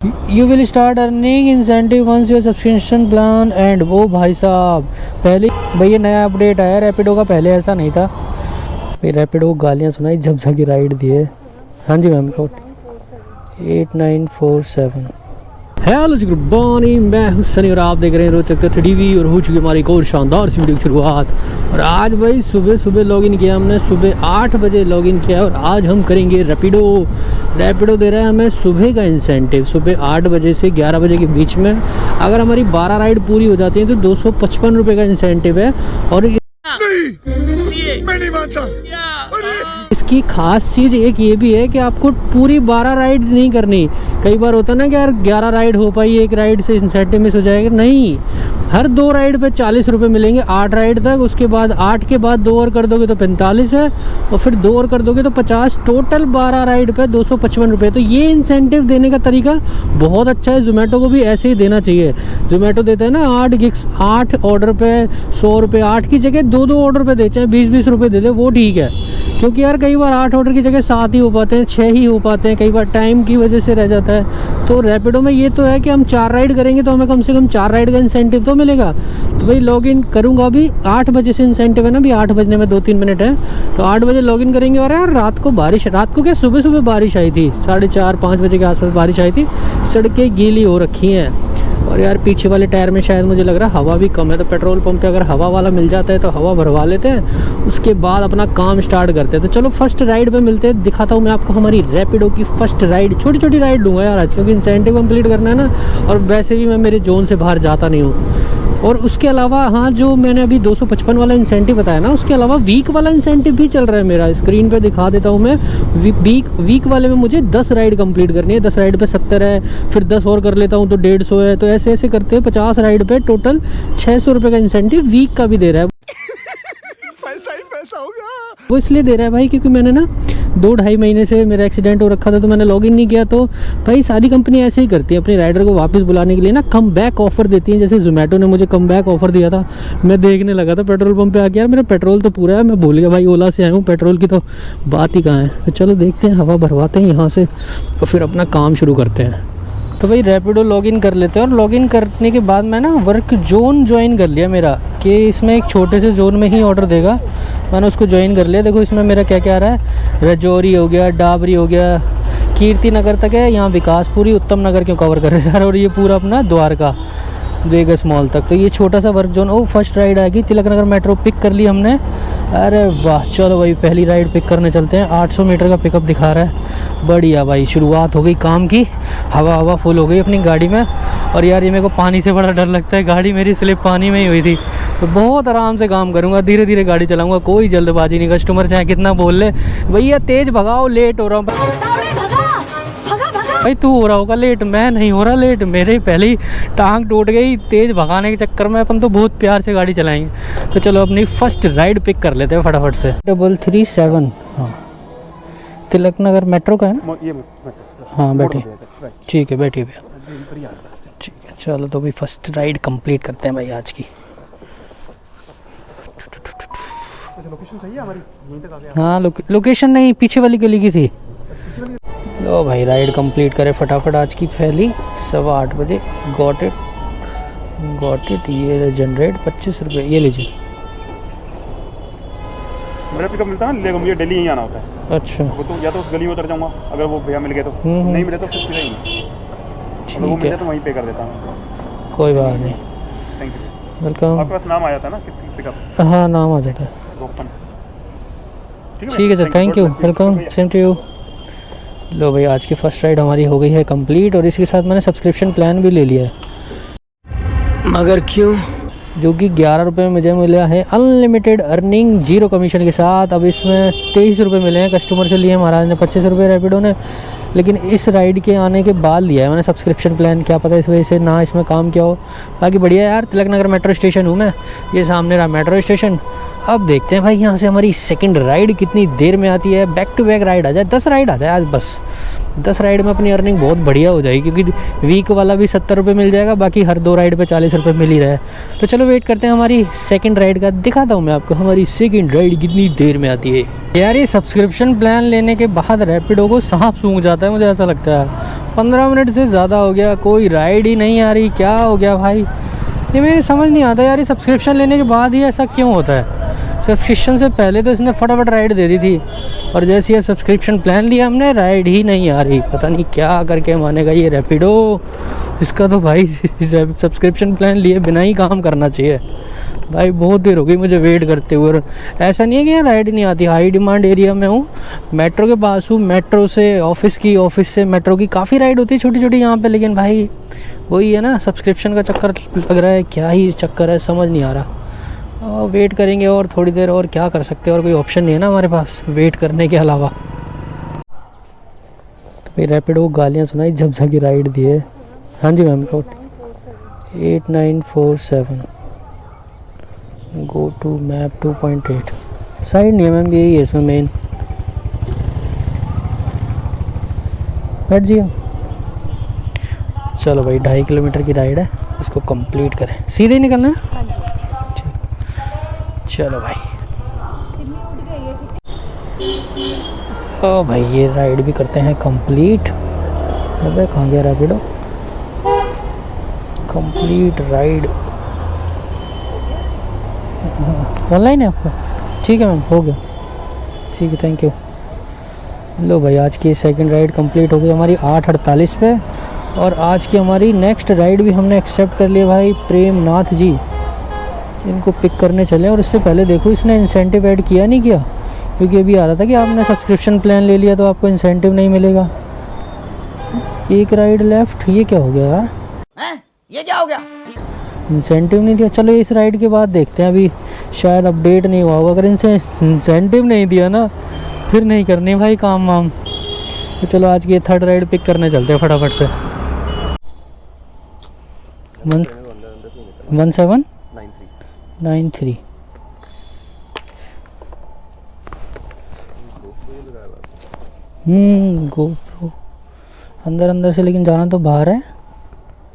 You will start earning incentive once your subscription plan end. वो भाई साहब पहले भैया नया अपडेट आया रैपिडो का, पहले ऐसा नहीं था भाई। रैपिडो को गालियाँ सुनाई जब जाके राइड दिए। हाँ जी मैम, 8947। हेलो जी, गुड मॉर्निंग, मैं हूं सनी और आप देख रहे हैं रोचक तथ्य टीवी। और हो चुकी हमारी एक और शानदार सी वीडियो की शुरुआत। और आज भाई सुबह लॉगिन किया हमने, सुबह 8 बजे लॉगिन किया। और आज हम करेंगे रैपिडो दे रहा है हमें सुबह का इंसेंटिव। सुबह 8 बजे से 11 बजे के बीच में अगर हमारी 12 राइड पूरी हो जाती है तो 255 रुपये का इंसेंटिव है। और मैं नहीं मानता। इसकी खास चीज़ एक ये भी है कि आपको पूरी 12 राइड नहीं करनी। कई बार होता ना कि यार 11 राइड हो पाई, एक राइड से इंसेंटिव मिस हो जाएगा। नहीं, हर 2 राइड पे 40 रुपये मिलेंगे 8 राइड तक। उसके बाद 8 के बाद 2 और कर दोगे तो 45 है, और फिर 2 और कर दोगे तो 50। टोटल 12 राइड पे 255 रुपये। तो ये इंसेंटिव देने का तरीका बहुत अच्छा है। जोमेटो को भी ऐसे ही देना चाहिए। जोमेटो देता है ना 8 गिग्स, 8 ऑर्डर पे 100 रुपये, 8 की जगह 2 ऑर्डर पे दे, चाहे 20 रुपये दे दे, वो ठीक है। क्योंकि यार कई बार 8 ऑर्डर की जगह 7 ही हो पाते हैं, 6 ही हो पाते हैं, कई बार टाइम की वजह से रह जाता है। तो रैपिडो में ये तो है कि हम 4 राइड करेंगे तो हमें कम से कम 4 राइड का इंसेंटिव तो मिलेगा। तो भाई लॉगिन करूँगा अभी 8 बजे से इंसेंटिव है ना, अभी 8 बजने में 2-3 मिनट है। तो 8 बजे लॉगिन करेंगे। और यार रात को क्या सुबह बारिश आई थी, 4:30-5 बजे के आसपास बारिश आई थी। सड़कें गीली हो रखी हैं। और यार पीछे वाले टायर में शायद मुझे लग रहा है हवा भी कम है। तो पेट्रोल पंप पे अगर हवा वाला मिल जाता है तो हवा भरवा लेते हैं, उसके बाद अपना काम स्टार्ट करते हैं। तो चलो फर्स्ट राइड पे मिलते हैं। दिखाता हूँ मैं आपको हमारी रैपिडो की फर्स्ट राइड। छोटी राइड लूँगा यार आज, क्योंकि इंसेंटिव कंप्लीट करना है ना। और वैसे भी मैं मेरे जोन से बाहर जाता नहीं हूँ। और उसके अलावा हाँ, जो मैंने अभी 255 वाला इंसेंटिव बताया ना, उसके अलावा वीक वाला इंसेंटिव भी चल रहा है मेरा। स्क्रीन पे दिखा देता हूँ मैं। वीक वाले में मुझे 10 राइड कंप्लीट करनी है। 10 राइड पे 70 है, फिर 10 और कर लेता हूँ तो 150 है। तो ऐसे करते हैं 50 राइड पे टोटल 600 रुपये का इंसेंटिव वीक का भी दे रहा है। पैसा ही पैसा होगा। वो इसलिए दे रहा है भाई क्योंकि मैंने ना 2-2.5 महीने से मेरा एक्सीडेंट हो रखा था, तो मैंने लॉगिन नहीं किया। तो भाई सारी कंपनी ऐसे ही करती है, अपने राइडर को वापस बुलाने के लिए ना कम बैक ऑफर देती है। जैसे जोमेटो ने मुझे कम बैक ऑफर दिया था। मैं देखने लगा था पेट्रोल पंप पे आके, यार मेरा पेट्रोल तो पूरा है। मैं भूल गया भाई, ओला से आया हूँ, पेट्रोल की तो बात ही कहाँ है। तो चलो देखते हैं, हवा भरवाते हैं यहाँ से और फिर अपना काम शुरू करते हैं। तो भाई रैपिडो लॉगिन कर लेते हैं। और लॉगिन करने के बाद मैं ना वर्क जोन ज्वाइन कर लिया मेरा, कि इसमें एक छोटे से जोन में ही ऑर्डर देगा। मैंने उसको ज्वाइन कर लिया। देखो इसमें मेरा क्या आ रहा है, रजौरी हो गया, डाबरी हो गया, कीर्ति नगर तक है। यहाँ विकासपुरी, उत्तम नगर क्यों कवर कर रहे हैं यार। और ये पूरा अपना द्वारका वेगस मॉल तक। तो ये छोटा सा वर्क जोन। ओ फर्स्ट राइड आएगी, तिलक नगर मेट्रो पिक कर ली हमने। अरे वाह, चलो भाई पहली राइड पिक करने चलते हैं। 800 मीटर का पिकअप दिखा रहा है। बढ़िया भाई, शुरुआत हो गई काम की। हवा फुल हो गई अपनी गाड़ी में। और यार ये मेरे को पानी से बड़ा डर लगता है, गाड़ी मेरी स्लिप पानी में ही हुई थी। तो बहुत आराम से काम करूँगा, धीरे धीरे गाड़ी चलाऊँगा, कोई जल्दबाजी नहीं। कस्टमर चाहे कितना बोल ले, भैया तेज़ भगाओ, लेट हो रहा हूँ। भाई तू हो रहा होगा लेट, मैं नहीं हो रहा लेट। मेरे पहले ही टांग टूट गई तेज़ भगाने के चक्कर में। अपन तो बहुत प्यार से गाड़ी चलाएंगे। तो चलो अपनी फर्स्ट राइड पिक कर लेते हैं फटाफट से। 337 हाँ, तिलक नगर मेट्रो का है ना। हाँ बैठिए, ठीक है बैठिए भैया, ठीक है। चलो तो भाई फर्स्ट राइड कंप्लीट करते हैं भाई आज की। लोकेशन सही है हमारी, यहीं तक आ गया। हाँ लोकेशन नहीं, पीछे वाली गली की थी। लो भाई राइड कंप्लीट करें फटाफट आज की पहली। 8:15 बजे। Got it. ये जनरेट 25 रुपये, ये लीजिए। मेरा पिकअप मिलता है ना, मुझे डेली यहीं आना होता है। अच्छा, वो तो या तो उस गली में उतर जाऊँगा अगर वो भैया मिल गए तो, नहीं मिले तो फिर सीधा ही ठीक है, तो वहीं पे कर देता हूँ। कोई बात नहीं, थैंक यू। वेलकम। आपके पास नाम आ जाता है ना किसकी पिकअप? हाँ नाम आ जाता है। ठीक है sir, thank you, welcome, same to you. लो भाई आज की फ़र्स्ट राइड हमारी हो गई है कंप्लीट। और इसके साथ मैंने सब्सक्रिप्शन प्लान भी ले लिया है। मगर क्यों? जो कि 11 रुपये में मुझे मिला है अनलिमिटेड अर्निंग 0 कमीशन के साथ। अब इसमें 23 रुपये मिले हैं, कस्टमर से लिए महाराज ने 25 रुपये रैपिडो ने। लेकिन इस राइड के आने के बाद लिया है मैंने सब्सक्रिप्शन प्लान, क्या पता इस वजह से ना इसमें काम किया हो। बाकी बढ़िया यार। तिलक नगर मेट्रो स्टेशन हूँ मैं, ये सामने रहा मेट्रो स्टेशन। अब देखते हैं भाई यहाँ से हमारी सेकंड राइड कितनी देर में आती है। बैक टू बैक राइड आ जाए, 10 राइड आ जाए आज बस। 10 राइड में अपनी अर्निंग बहुत बढ़िया हो जाएगी, क्योंकि वीक वाला भी 70 रुपये मिल जाएगा, बाकी हर 2 राइड पे 40 रुपये मिल ही रहा है। तो चलो वेट करते हैं हमारी सेकंड राइड का। दिखाता हूँ मैं आपको हमारी सेकंड राइड कितनी देर में आती है। यार ये सब्सक्रिप्शन प्लान लेने के बाद रैपिडो को सांप सूंघ जाता है, मुझे ऐसा लगता है। 15 मिनट से ज़्यादा हो गया, कोई राइड ही नहीं आ रही। क्या हो गया भाई, ये मेरे समझ नहीं आता यार, ये सब्सक्रिप्शन लेने के बाद ही ऐसा क्यों होता है। सब्सक्रिप्शन से पहले तो इसने फटाफट राइड दे दी थी, और जैसे ये सब्सक्रिप्शन प्लान लिया हमने, राइड ही नहीं आ रही। पता नहीं क्या करके मानेगा ये रैपिडो। इसका तो भाई सब्सक्रिप्शन प्लान लिए बिना ही काम करना चाहिए भाई। बहुत देर हो गई मुझे वेट करते हुए, और ऐसा नहीं है कि यहाँ राइड नहीं आती। हाई डिमांड एरिया में हूँ, मेट्रो के पास हूँ, मेट्रो से ऑफिस की, ऑफिस से मेट्रो की काफ़ी राइड होती है छोटी छोटी यहाँ पे। लेकिन भाई वही है ना, सब्सक्रिप्शन का चक्कर लग रहा है। क्या ही चक्कर है समझ नहीं आ रहा। और वेट करेंगे और थोड़ी देर, और क्या कर सकते हैं, और कोई ऑप्शन नहीं है ना हमारे पास वेट करने के अलावा। तो भाई रैपिडो को गालियाँ सुनाई जब जाके राइड दी है। हाँ जी ma'am, 8947 go to map 2.8 side नहीं है मैम, यही है इसमें मेन। बैठ जी, चलो भाई 2.5 किलोमीटर की राइड है, इसको कंप्लीट करें। सीधे ही निकलना है, चलो भाई। ओ भाई ये राइड भी करते हैं कंप्लीट। अबे कहाँ गया रैपिडो, कंप्लीट राइड ऑनलाइन है आपका? ठीक है मैम, हो गया, ठीक है, थैंक यू। लो भाई आज की सेकंड राइड कंप्लीट हो गई हमारी 8:48 पे, और आज की हमारी नेक्स्ट राइड भी हमने एक्सेप्ट कर लिया भाई। प्रेमनाथ जी इनको पिक करने चले। और इससे पहले देखो इसने इंसेंटिव ऐड किया नहीं किया, क्योंकि अभी आ रहा था कि आपने सब्सक्रिप्शन प्लान ले लिया तो आपको इंसेंटिव नहीं मिलेगा। एक राइड लेफ्ट, ये क्या हो गया यार, ये क्या हो गया? इंसेंटिव नहीं दिया। चलो इस राइड के बाद देखते हैं, अभी शायद अपडेट नहीं हुआ होगा। अगर इनसे इंसेंटिव नहीं दिया ना, फिर नहीं करनी भाई काम वाम। तो चलो आज की थर्ड राइड पिक करने चलते हैं फटाफट से। 1793 GoPro अंदर अंदर से, लेकिन जाना तो बाहर है।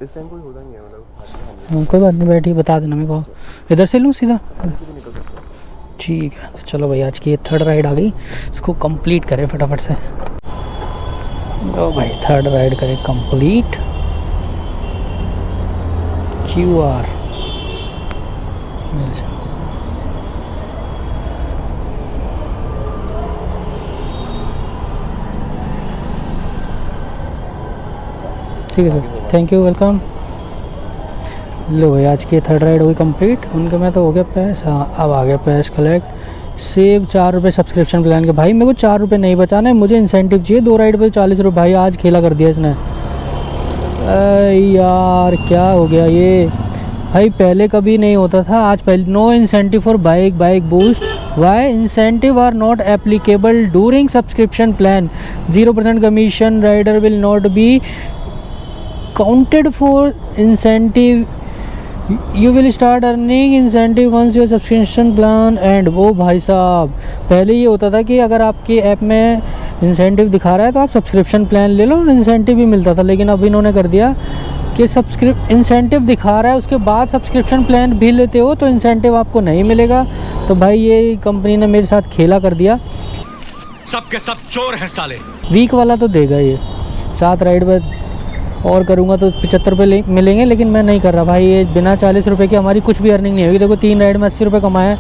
इस टाइम कोई होता नहीं है, मतलब कोई बात नहीं, बैठिए, बता देना मेरे को। इधर से लूँ सीधा? ठीक है, तो चलो भाई आज की ये थर्ड राइड आ गई, इसको कंप्लीट करें फटाफट से। ओ भाई थर्ड राइड करें कंप्लीट। QR ठीक है सर, थैंक यू, वेलकम। लो भाई आज की थर्ड राइड हो गई कंप्लीट। उनके में तो हो गया पैस। हाँ अब आ गया पैस कलेक्ट। सेव 4 रुपये सब्सक्रिप्शन प्लान के। भाई मेरे को 4 रुपये नहीं बचाना है, मुझे इंसेंटिव चाहिए। 2 राइड पे 40 रुपये। भाई आज खेला कर दिया इसने। यार क्या हो गया ये भाई, पहले कभी नहीं होता था, आज पहले। No incentive for bike boost, why incentive are not applicable during subscription plan, 0% commission, rider will not be counted for incentive, you will start earning incentive once your subscription plan end. वो भाई साहब पहले ये होता था कि अगर आपके ऐप में इंसेंटिव दिखा रहा है तो आप सब्सक्रिप्शन प्लान ले लो, इंसेंटिव भी मिलता था। लेकिन अब इन्होंने कर दिया कि इंसेंटिव दिखा रहा है, उसके बाद सब्सक्रिप्शन प्लान भी लेते हो तो इंसेंटिव आपको नहीं मिलेगा। तो भाई ये कंपनी ने मेरे साथ खेला कर दिया। सबके सब चोर हैं साले। वीक वाला तो देगा ये, 7 राइड पर और करूँगा तो 75 रुपये मिलेंगे, लेकिन मैं नहीं कर रहा भाई। ये बिना 40 रुपये की हमारी कुछ भी अर्निंग नहीं होगी। देखो 3 राइड में 80 रुपये कमाए,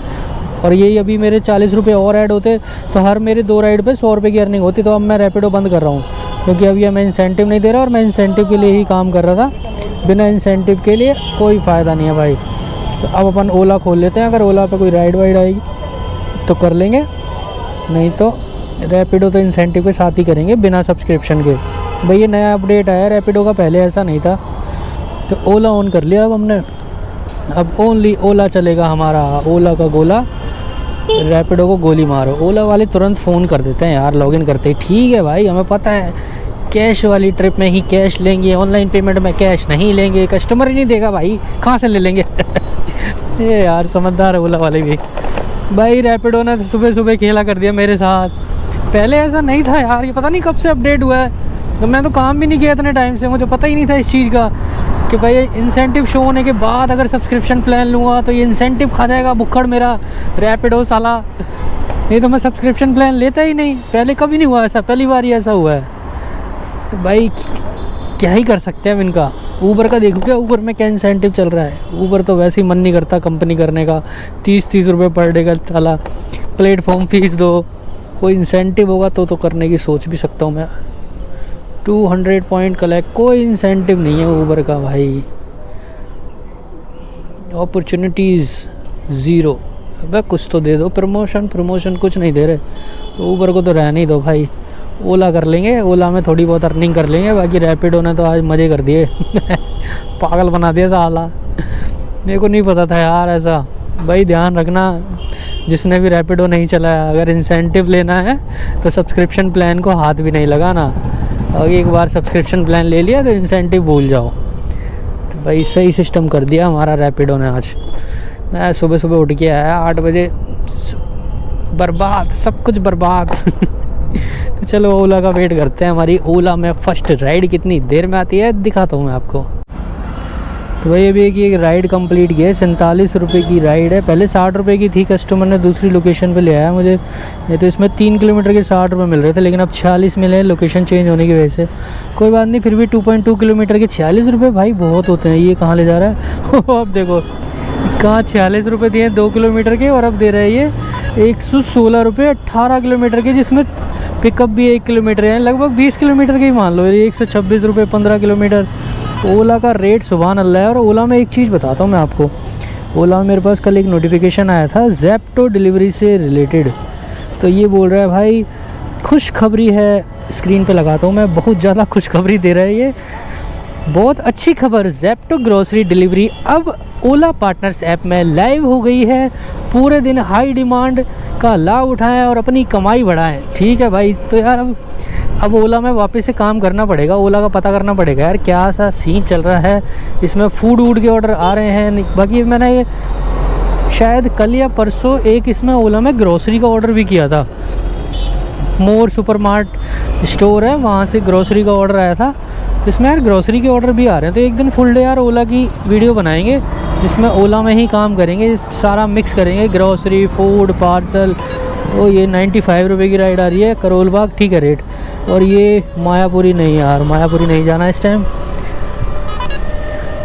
और यही अभी मेरे 40 रुपये और ऐड होते तो हर मेरे 2 राइड पे 100 रुपये की अर्निंग होती। तो अब मैं रैपिडो बंद कर रहा हूँ, क्योंकि अभी हमें इंसेंटिव नहीं दे रहा, और मैं इंसेंटिव के लिए ही काम कर रहा था। बिना इंसेंटिव के लिए कोई फ़ायदा नहीं है भाई। तो अब अपन ओला खोल लेते हैं, अगर ओला पे कोई राइड वाइड आएगी तो कर लेंगे, नहीं तो रैपिडो तो इंसेंटिव के साथ ही करेंगे बिना सब्सक्रिप्शन के। भाई ये नया अपडेट आया रैपिडो का, पहले ऐसा नहीं था। तो ओला ऑन कर लिया अब हमने, अब ओनली ओला चलेगा हमारा। ओला का गोला, रैपिडो को गोली मारो। ओला वाले तुरंत फ़ोन कर देते हैं यार लॉगिन करते ही। ठीक है भाई, हमें पता है कैश वाली ट्रिप में ही कैश लेंगे, ऑनलाइन पेमेंट में कैश नहीं लेंगे, कस्टमर ही नहीं देगा भाई, कहाँ से ले लेंगे। ये यार समझदार है ओला वाले भी। भाई रैपिडो ने तो सुबह सुबह खेला कर दिया मेरे साथ। पहले ऐसा नहीं था यार, ये पता नहीं कब से अपडेट हुआ है। तो मैं तो काम भी नहीं किया इतने टाइम से, मुझे पता ही नहीं था इस चीज़ का कि भाई इंसेंटिव शो होने के बाद अगर सब्सक्रिप्शन प्लान लूँगा तो ये इंसेंटिव खा जाएगा बुक्कड़ मेरा रैपिडो साला। नहीं तो मैं सब्सक्रिप्शन प्लान लेता ही नहीं, पहले कभी नहीं हुआ ऐसा, पहली बार ही ऐसा हुआ है। तो भाई क्या ही कर सकते हैं अब इनका। ऊबर का देखो क्या, ऊबर में क्या इंसेंटिव चल रहा है। ऊबर तो वैसे ही मन नहीं करता कंपनी करने का, 30-30 रुपये पर डे का चला, प्लेटफॉर्म फीस दो, कोई इंसेंटिव होगा तो करने की सोच भी सकता हूँ मैं। 200 पॉइंट कलेक्ट, कोई इंसेंटिव नहीं है ऊबर का भाई। Opportunities zero. अबे कुछ तो दे दो, प्रमोशन कुछ नहीं दे रहे। तो ऊबर को तो रहने ही दो भाई, ओला कर लेंगे, ओला में थोड़ी बहुत अर्निंग कर लेंगे। बाकी रैपिडो ने तो आज मज़े कर दिए पागल बना दिया साला। मेरे को नहीं पता था यार ऐसा। भाई ध्यान रखना, जिसने भी रैपिडो नहीं चलाया, अगर इंसेंटिव लेना है तो सब्सक्रिप्शन प्लान को हाथ भी नहीं लगाना। और एक बार सब्सक्रिप्शन प्लान ले लिया तो इंसेंटिव भूल जाओ। तो भाई सही सिस्टम कर दिया हमारा रैपिडो ने आज। मैं सुबह सुबह उठ के आया 8 बजे, बर्बाद, सब कुछ बर्बाद। तो चलो ओला का वेट करते हैं। हमारी ओला में फ़र्स्ट राइड कितनी देर में आती है दिखाता हूँ मैं आपको। तो भाई अभी एक राइड कंप्लीट की है, 47 रुपये की राइड है। पहले 60 रुपये की थी, कस्टमर ने दूसरी लोकेशन पे ले आया मुझे। नहीं तो इसमें 3 किलोमीटर के 60 रुपये मिल रहे थे, लेकिन अब 46 मिले हैं लोकेशन चेंज होने की वजह से। कोई बात नहीं, फिर भी 2.2 किलोमीटर के 46 रुपये भाई बहुत होते हैं। ये कहाँ ले जा रहा है अब देखो कहाँ 46 रुपये दिए 2 किलोमीटर के, और अब दे रहे हैं ये 116 रुपये 18 किलोमीटर के, जिसमें पिकअप भी 1 किलोमीटर है। लगभग 20 किलोमीटर के ही मान लो, 126 रुपये 15 किलोमीटर। ओला का रेट सुभान अल्लाह है। और ओला में एक चीज़ बताता हूँ मैं आपको, ओला में मेरे पास कल एक नोटिफिकेशन आया था ज़ेप्टो डिलीवरी से रिलेटेड। तो ये बोल रहा है भाई खुशखबरी है, स्क्रीन पे लगाता हूँ मैं, बहुत ज़्यादा खुशखबरी दे रहा है ये, बहुत अच्छी खबर। ज़ेप्टो ग्रोसरी डिलीवरी अब ओला पार्टनर्स ऐप में लाइव हो गई है। पूरे दिन हाई डिमांड का लाभ उठाएं और अपनी कमाई बढ़ाएं। ठीक है भाई, तो यार अब ओला में वापस से काम करना पड़ेगा, ओला का पता करना पड़ेगा यार क्या सा सीन चल रहा है। इसमें फूड वूड के ऑर्डर आ रहे हैं। बाकी मैंने ये शायद कल या परसों एक इसमें ओला में ग्रोसरी का ऑर्डर भी किया था। मोर सुपरमार्ट स्टोर है, वहाँ से ग्रोसरी का ऑर्डर आया था। इसमें यार ग्रोसरी के ऑर्डर भी आ रहे हैं। तो एक दिन फुल डे यार ओला की वीडियो बनाएंगे, जिसमें ओला में ही काम करेंगे, सारा मिक्स करेंगे, ग्रोसरी, फूड, पार्सल। तो ये 95 रुपये की राइड आ रही है करोल बाग, ठीक है रेट। और ये मायापुरी नहीं यार, मायापुरी नहीं जाना इस टाइम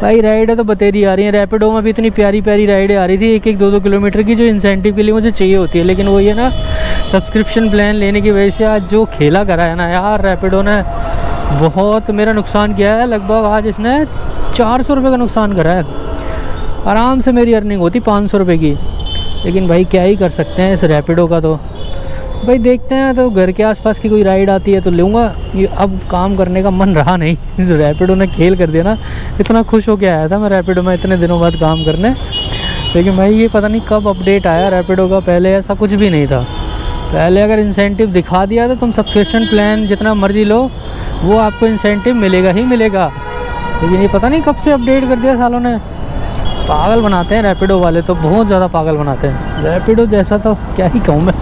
भाई। राइड है तो बतेरी आ रही है। रैपिडो में भी इतनी प्यारी प्यारी राइडें आ रही थी 1-1, 2-2 किलोमीटर की, जो इंसेंटिव के लिए मुझे चाहिए होती है। लेकिन वो ये ना सब्सक्रिप्शन प्लान लेने की वजह से आज जो खेला करा है ना यार रैपिडो ने, बहुत मेरा नुकसान किया है। लगभग आज इसने 400 रुपये का नुकसान करा है। आराम से मेरी अर्निंग होती 500 रुपये की, लेकिन भाई क्या ही कर सकते हैं इस रैपिडो का। तो भाई देखते हैं, तो घर के आसपास की कोई राइड आती है तो लूँगा। ये अब काम करने का मन रहा नहीं, इस रैपिडो ने खेल कर दिया ना। इतना खुश होके आया था मैं रैपिडो में इतने दिनों बाद काम करने, लेकिन भाई ये पता नहीं कब अपडेट आया रैपिडो का। पहले ऐसा कुछ भी नहीं था। पहले अगर इंसेंटिव दिखा दिया तो तुम सब्सक्रिप्शन प्लान जितना मर्जी लो, वो आपको इंसेंटिव मिलेगा ही मिलेगा। लेकिन ये पता नहीं कब से अपडेट कर दिया सालों ने। पागल बनाते हैं रैपिडो वाले, तो बहुत ज़्यादा पागल बनाते हैं। रैपिडो जैसा तो क्या ही कहूँ मैं।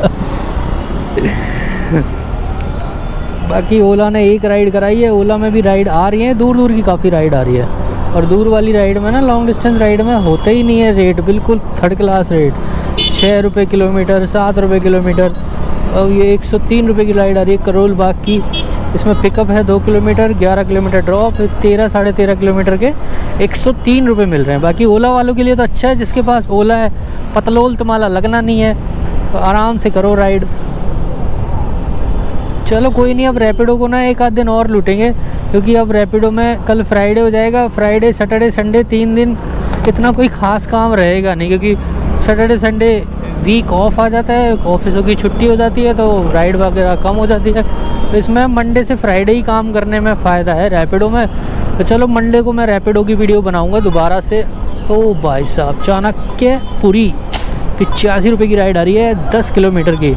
बाकी ओला ने एक राइड कराई है, ओला में भी राइड आ रही है, दूर दूर की काफ़ी राइड आ रही है। और दूर वाली राइड में ना, लॉन्ग डिस्टेंस राइड में होता ही नहीं है रेट, बिल्कुल थर्ड क्लास रेट। 6 रुपये किलोमीटर, 7 रुपये किलोमीटर। और ये 103 रुपये की राइड आ रही है करोल बाग की। इसमें पिकअप है 2 किलोमीटर, 11 किलोमीटर ड्रॉप, 13 साढ़े 13 किलोमीटर के 103 रुपये मिल रहे हैं। बाकी ओला वालों के लिए तो अच्छा है, जिसके पास ओला है, पतलोल तुम्हारा लगना नहीं है, तो आराम से करो राइड। चलो कोई नहीं, अब रैपिडो को ना एक आध दिन और लूटेंगे, क्योंकि अब रैपिडो में कल फ्राइडे हो जाएगा। फ्राइडे, सैटरडे, संडे 3 दिन इतना कोई ख़ास काम रहेगा नहीं, क्योंकि सैटरडे संडे वीक ऑफ आ जाता है, ऑफिसों की छुट्टी हो जाती है, तो राइड वगैरह कम हो जाती है। तो इसमें मंडे से फ्राइडे ही काम करने में फ़ायदा है रैपिडो में। तो चलो मंडे को मैं रैपिडो की वीडियो बनाऊँगा दोबारा से। ओ भाई साहब, चाणक्यपुरी 85 रुपये की राइड आ रही है 10 किलोमीटर की।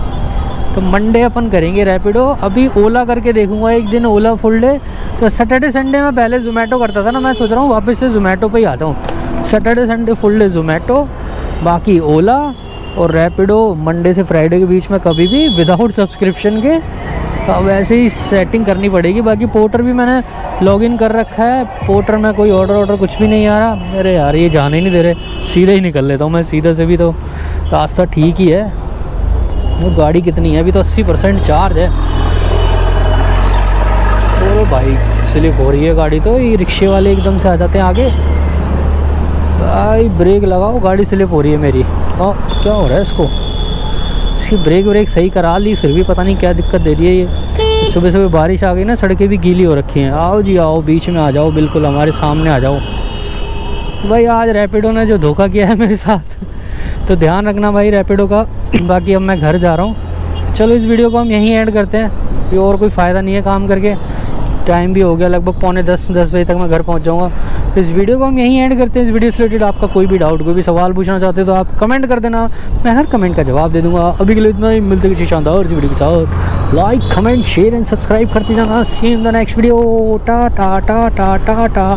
तो मंडे अपन करेंगे रैपिडो। अभी ओला करके देखूंगा एक दिन, ओला फुल डे। तो सैटरडे संडे में पहले ज़ोमैटो करता था ना, मैं सोच रहा हूँ वापस से ज़ोमैटो पे ही आता हूँ। Saturday Sunday full day Zomato, बाकी ओला और रैपिडो मंडे से फ्राइडे के बीच में कभी भी विदाउट सब्सक्रिप्शन के। अब ऐसे ही सेटिंग करनी पड़ेगी। बाकी पोर्टर भी मैंने लॉगिन कर रखा है, पोर्टर में कोई ऑर्डर कुछ भी नहीं आ रहा। अरे यार ये जाने ही नहीं दे रहे, सीधे ही निकल लेता हूँ मैं। सीधे से भी तो रास्ता ठीक ही है। वो गाड़ी कितनी है, अभी तो 80% चार्ज है। तो भाई स्लिप हो रही है गाड़ी, तो ये रिक्शे वाले एकदम से आ जाते हैं आगे। भाई ब्रेक लगाओ, गाड़ी स्लिप हो रही है मेरी। क्या हो रहा है इसको? इसकी ब्रेक सही करा ली, फिर भी पता नहीं क्या दिक्कत दे रही है ये। सुबह सुबह बारिश आ गई ना, सड़कें भी गीली हो रखी हैं। आओ जी आओ, बीच में आ जाओ, बिल्कुल हमारे सामने आ जाओ। भाई आज रैपिडो ने जो धोखा किया है मेरे साथ, तो ध्यान रखना भाई रैपिडो का। बाकी अब मैं घर जा रहा हूँ। चलो इस वीडियो को हम यहीं एंड करते हैं, ये और कोई फ़ायदा नहीं है काम करके। टाइम भी हो गया लगभग 9:45-10 बजे तक मैं घर पहुँच जाऊँगा। इस वीडियो को हम यहीं एंड करते हैं। इस वीडियो से रिलेटेड आपका कोई भी डाउट, कोई भी सवाल पूछना चाहते हो तो आप कमेंट कर देना, मैं हर कमेंट का जवाब दे दूँगा। अभी के लिए इतना ही, मिलते किसी शानदार इस वीडियो के साथ। Like comment share and subscribe करते जाना। See in the next video. Tata tata Tata.